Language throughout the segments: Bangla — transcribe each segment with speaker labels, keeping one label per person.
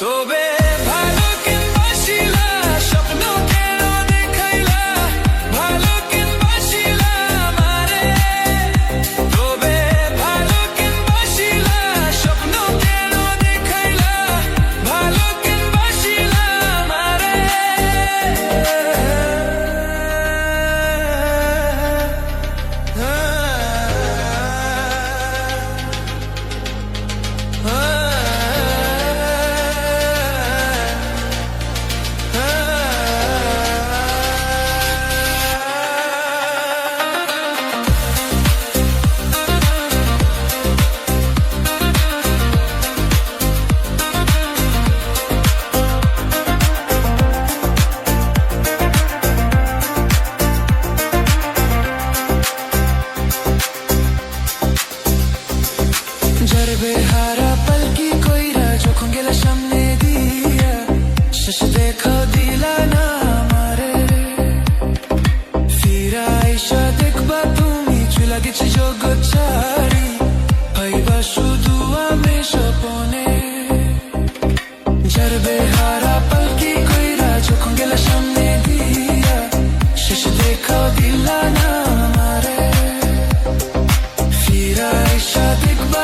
Speaker 1: তবে ভালো কিনবাসিলা স্বপ্ন কেন দেখাইলা ভালো কিনবাসিলা আমারে তবে ভালো কিনবাসিলা স্বপ্ন কেন দেখাইলা ভালো কিনবাসিলা আমারে বেহারা পালকি কইরা যখন গেলা সামনে দিয়া শেষ দেখা দিলা না আমারে ফিরা আইসা দেখবা তুমি চুলা গেছি জগৎ ছাড়ি পাইবা শুধু আমি স্বপনে যার বেহারা পালকি কইরা যখন গেলা সামনে দিয়া শেষ দেখা দিলা না আমারে ফিরা আইসা দেখবা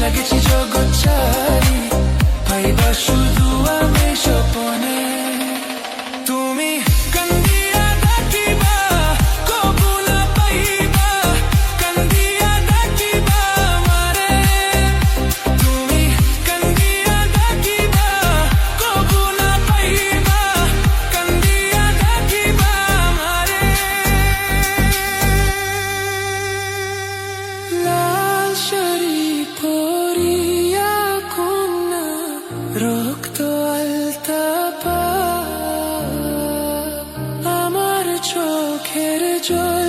Speaker 1: লাগেছি জগৎ ছাড়ি পাইবা শুধু আমি স্বপনে তুমি কান্দিয়া ডাকিবা কবু না পাইবা কান্দিয়া ডাকিবা আমারে তুমি কান্দিয়া ডাকিবা কবু না পাইবা কান্দিয়া ডাকিবা আমারে লাল শাড়ি পরিয়া কন্যা রক্ত আলতা পা আমার চোখের জল